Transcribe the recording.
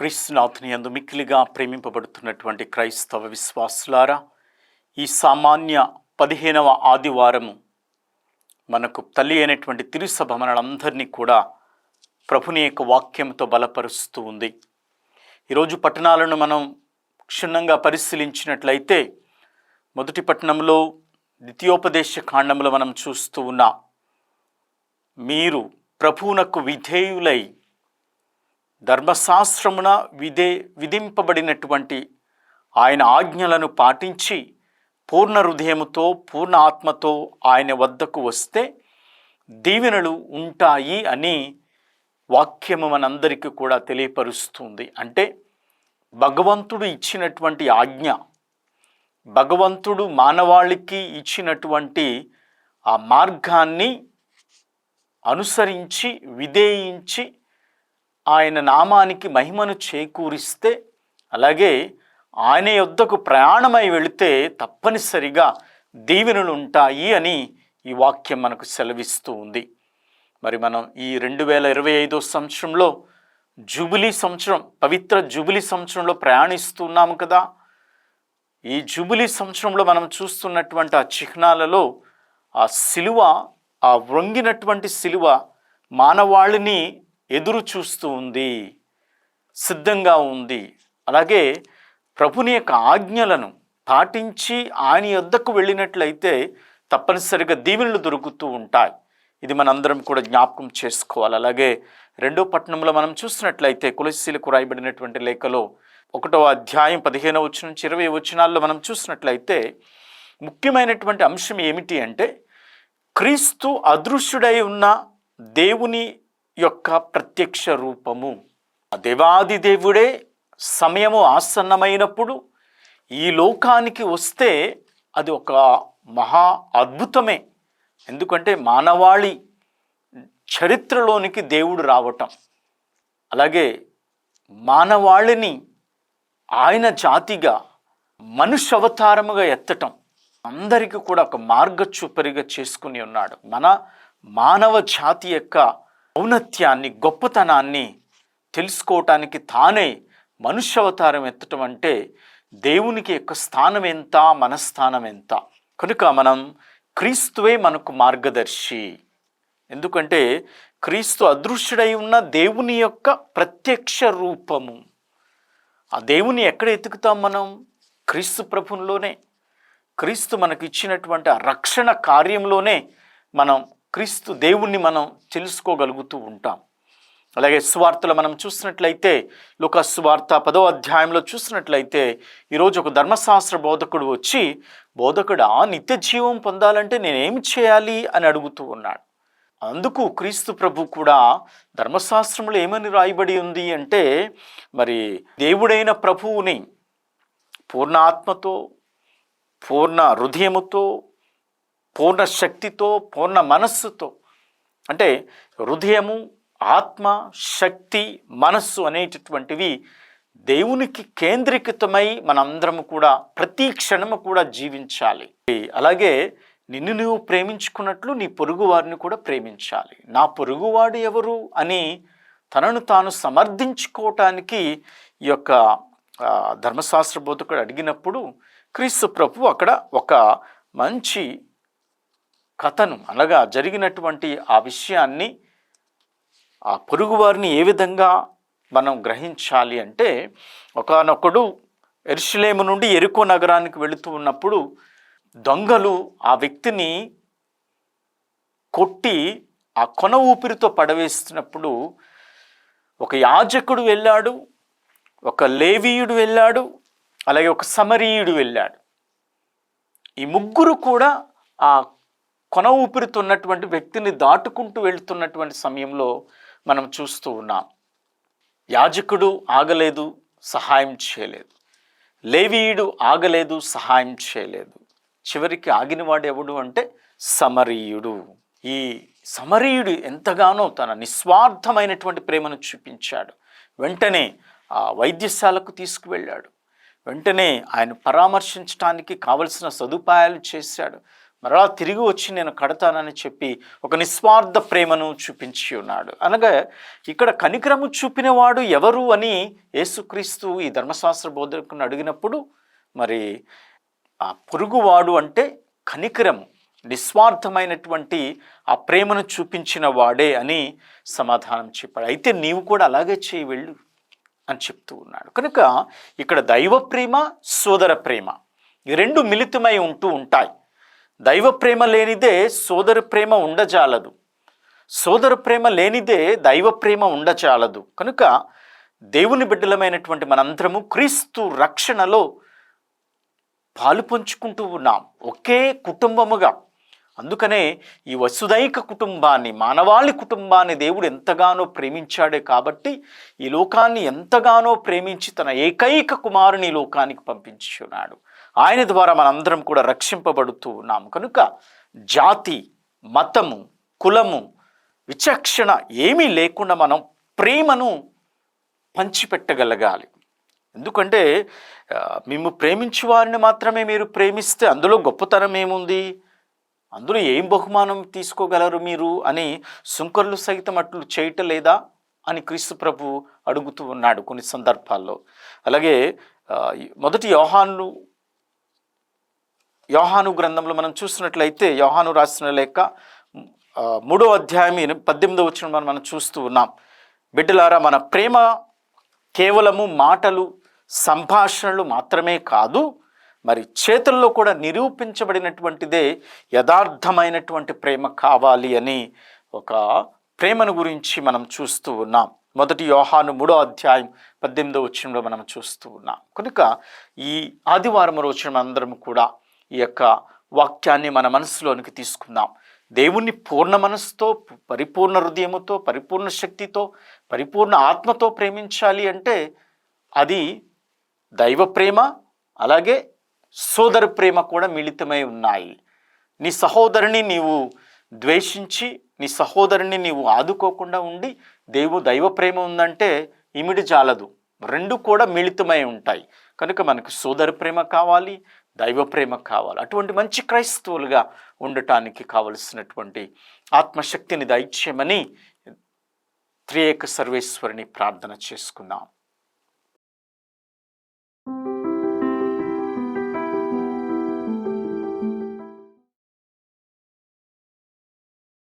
క్రీస్తునాథుని యందు మిక్కిలిగా ప్రేమింపబడుతున్నటువంటి క్రైస్తవ విశ్వాసులారా, ఈ సామాన్య 15వ ఆదివారము మనకు తల్లి అయినటువంటి తిరుసభ మనలందరినీ కూడా ప్రభుని యొక్క వాక్యంతో బలపరుస్తూ ఉంది. ఈరోజు పట్టణాలను మనం క్షుణ్ణంగా పరిశీలించినట్లయితే, మొదటి పట్టణంలో ద్వితీయోపదేశ కాండంలో మనం చూస్తూ ఉన్నాం, మీరు ప్రభువునకు విధేయులై ధర్మశాస్త్రమున విధింపబడినటువంటి ఆయన ఆజ్ఞలను పాటించి పూర్ణ హృదయముతో పూర్ణ ఆత్మతో ఆయన వద్దకు వస్తే దీవెనలు ఉంటాయి అని వాక్యము మనందరికీ కూడా తెలియపరుస్తుంది. అంటే భగవంతుడు ఇచ్చినటువంటి ఆజ్ఞ, భగవంతుడు మానవాళికి ఇచ్చినటువంటి ఆ మార్గాన్ని అనుసరించి విధేయించి ఆయన నామానికి మహిమను చేకూరిస్తే, అలాగే ఆయన యొద్దకు ప్రయాణమై వెళితే తప్పనిసరిగా దీవెనలు ఉంటాయి అని ఈ వాక్యం మనకు సెలవిస్తూ ఉంది. మరి మనం ఈ 2025 సంవత్సరంలో జూబిలీ సంవత్సరం, పవిత్ర జూబిలీ సంవత్సరంలో ప్రయాణిస్తున్నాము కదా. ఈ జూబిలీ సంవత్సరంలో మనం చూస్తున్నటువంటి ఆ చిహ్నాలలో ఆ సిలువ, ఆ వంగినటువంటి సిలువ మానవాళిని ఎదురు చూస్తూ ఉంది, సిద్ధంగా ఉంది. అలాగే ప్రభుని యొక్క ఆజ్ఞలను పాటించి ఆయన యొద్దకు వెళ్ళినట్లయితే తప్పనిసరిగా దీవెనలు దొరుకుతూ ఉంటాయి. ఇది మనందరం కూడా జ్ఞాపకం చేసుకోవాలి. అలాగే 2వ పట్టణంలో మనం చూసినట్లయితే కొలస్సీలకు రాయబడినటువంటి లేఖలో 1వ అధ్యాయం 15వ వచనం నుంచి 20వ వచనాల్లో మనం చూసినట్లయితే ముఖ్యమైనటువంటి అంశం ఏమిటి అంటే, క్రీస్తు అదృశ్యుడై ఉన్న దేవుని యొక్క ప్రత్యక్ష రూపము. ఆ దేవాది దేవుడే సమయము ఆసన్నమైనప్పుడు ఈ లోకానికి వస్తే అది ఒక మహా అద్భుతమే. ఎందుకంటే మానవాళి చరిత్రలోనికి దేవుడు రావటం, అలాగే మానవాళిని ఆయన జాతిగా మనుష్య అవతారముగా ఎత్తటం అందరికీ కూడా ఒక మార్గచూపరిగా చేసుకుని ఉన్నాడు. మన మానవ జాతి యొక్క ఔన్నత్యాన్ని, గొప్పతనాన్ని తెలుసుకోవటానికి తానే మనుష్య అవతారం ఎత్తటం అంటే దేవునికి యొక్క స్థానం ఎంత, మన స్థానం ఎంత. కనుక మనం క్రీస్తువే మనకు మార్గదర్శి. ఎందుకంటే క్రీస్తు అదృశ్యుడై ఉన్న దేవుని యొక్క ప్రత్యక్ష రూపము. ఆ దేవుని ఎక్కడ ఎతుకుతాం మనం? క్రీస్తు ప్రభువులోనే. క్రీస్తు మనకు ఇచ్చినటువంటి ఆ రక్షణ కార్యంలోనే మనం క్రీస్తు దేవుణ్ణి మనం తెలుసుకోగలుగుతూ ఉంటాం. అలాగే సువార్తలో మనం చూసినట్లయితే, లూకా సువార్త 10వ అధ్యాయంలో చూసినట్లయితే, ఈరోజు ఒక ధర్మశాస్త్ర బోధకుడు వచ్చి, బోధకుడా, నిత్య జీవం పొందాలంటే నేనేమి చేయాలి అని అడుగుతూ ఉన్నాడు. అందుకు క్రీస్తు ప్రభు కూడా ధర్మశాస్త్రంలో ఏమని రాయబడి ఉంది అంటే, మరి దేవుడైన ప్రభువుని పూర్ణ ఆత్మతో, పూర్ణ హృదయముతో, పూర్ణ శక్తితో, పూర్ణ మనస్సుతో, అంటే హృదయము, ఆత్మ, శక్తి, మనస్సు అనేటటువంటివి దేవునికి కేంద్రీకృతమై మనందరము కూడా ప్రతి క్షణము కూడా జీవించాలి. అలాగే నిన్ను నువ్వు ప్రేమించుకున్నట్లు నీ పొరుగు వారిని కూడా ప్రేమించాలి. నా పొరుగువాడు ఎవరు అని తనను తాను సమర్థించుకోవటానికి ఈ యొక్క ధర్మశాస్త్ర బోధకుడు అడిగినప్పుడు క్రీస్తు ప్రభు అక్కడ ఒక మంచి కథను, అనగా జరిగినటువంటి ఆ విషయాన్ని, ఆ పొరుగువారిని ఏ విధంగా మనం గ్రహించాలి అంటే, ఒకానొకడు యెరూషలేము నుండి యెరికో నగరానికి వెళుతూ ఉన్నప్పుడు దొంగలు ఆ వ్యక్తిని కొట్టి ఆ కొన ఊపిరితో పడవేస్తున్నప్పుడు ఒక యాజకుడు వెళ్ళాడు, ఒక లేవీయుడు వెళ్ళాడు, అలాగే ఒక సమరీయుడు వెళ్ళాడు. ఈ ముగ్గురు కూడా ఆ కొన ఊపిరితో ఉన్నటువంటి వ్యక్తిని దాటుకుంటూ వెళుతున్నటువంటి సమయంలో మనం చూస్తూ ఉన్నాం. యాజకుడు ఆగలేదు, సహాయం చేయలేదు. లేవీయుడు ఆగలేదు, సహాయం చేయలేదు. చివరికి ఆగినవాడు ఎవడు అంటే సమరీయుడు. ఈ సమరీయుడు ఎంతగానో తన నిస్వార్థమైనటువంటి ప్రేమను చూపించాడు. వెంటనే ఆ వైద్యశాలకు తీసుకువెళ్ళాడు. వెంటనే ఆయన పరామర్శించడానికి కావలసిన సదుపాయాలు చేశాడు. మరలా తిరిగి వచ్చి నేను కడతానని చెప్పి ఒక నిస్వార్థ ప్రేమను చూపించి ఉన్నాడు. అనగా ఇక్కడ కనికరము చూపినవాడు ఎవరు అని యేసుక్రీస్తు ఈ ధర్మశాస్త్ర బోధకుని అడిగినప్పుడు మరి ఆ పొరుగువాడు అంటే కనికరము, నిస్వార్థమైనటువంటి ఆ ప్రేమను చూపించిన వాడే అని సమాధానం చెప్పాడు. అయితే నీవు కూడా అలాగే చేయి వెళ్ళు అని చెప్తూ ఉన్నాడు. కనుక ఇక్కడ దైవ ప్రేమ, సోదర ప్రేమ ఈ రెండు మిళితమై ఉంటూ ఉంటాయి. దైవ ప్రేమ లేనిదే సోదర ప్రేమ ఉండజాలదు, సోదర ప్రేమ లేనిదే దైవ ప్రేమ ఉండజాలదు. కనుక దేవుని బిడ్డలమైనటువంటి మనందరము క్రీస్తు రక్షణలో పాలు పంచుకుంటూ ఉన్నాం, ఒకే కుటుంబముగా. అందుకనే ఈ వసుదైక కుటుంబాన్ని, మానవాళి కుటుంబాన్ని దేవుడు ఎంతగానో ప్రేమించాడే కాబట్టి ఈ లోకాన్ని ఎంతగానో ప్రేమించి తన ఏకైక కుమారుని ఈ లోకానికి పంపించి ఉన్నాడు. ఆయన ద్వారా మనందరం కూడా రక్షింపబడుతూ ఉన్నాము. కనుక జాతి, మతము, కులము, విచక్షణ ఏమీ లేకుండా మనం ప్రేమను పంచిపెట్టగలగాలి. ఎందుకంటే మేము ప్రేమించే వారిని మాత్రమే మీరు ప్రేమిస్తే అందులో గొప్పతనం ఏముంది, అందులో ఏం బహుమానం తీసుకోగలరు మీరు అని సుంకర్లు సైతం అట్లు చేయటం లేదా అని క్రీస్తు ప్రభు అడుగుతూ ఉన్నాడు కొన్ని సందర్భాల్లో. అలాగే మొదటి యోహాను గ్రంథంలో మనం చూసినట్లయితే యోహాను రాసిన లేఖ 3వ అధ్యాయం 18వ వచనం మనం చూస్తూ ఉన్నాం. బిడ్డలారా, మన ప్రేమ కేవలము మాటలు, సంభాషణలు మాత్రమే కాదు, మరి చేతుల్లో కూడా నిరూపించబడినటువంటిదే యథార్థమైనటువంటి ప్రేమ కావాలి అని ఒక ప్రేమను గురించి మనం చూస్తూ ఉన్నాం. మొదటి యోహాను 3వ అధ్యాయం 18వ వచనంలో మనం చూస్తూ ఉన్నాం. కనుక ఈ ఆదివారం రోజున అందరం కూడా ఈ యొక్క వాక్యాన్ని మన మనసులోనికి తీసుకుందాం. దేవుణ్ణి పూర్ణ మనసుతో, పరిపూర్ణ హృదయముతో, పరిపూర్ణ శక్తితో, పరిపూర్ణ ఆత్మతో ప్రేమించాలి అంటే అది దైవ ప్రేమ, అలాగే సోదర ప్రేమ కూడా మిళితమై ఉన్నాయి. నీ సహోదరుని నీవు ద్వేషించి, నీ సహోదరుని నీవు ఆదుకోకుండా ఉండి దైవ ప్రేమ ఉందంటే ఇమిడి చాలదు, రెండు కూడా మిళితమై ఉంటాయి. కనుక మనకు సోదర ప్రేమ కావాలి, దైవ ప్రేమ కావాలి. అటువంటి మంచి క్రైస్తవులుగా ఉండటానికి కావలసినటువంటి ఆత్మశక్తిని దయచేయమని త్రియేక సర్వేశ్వరుని ప్రార్థన చేసుకుందాం.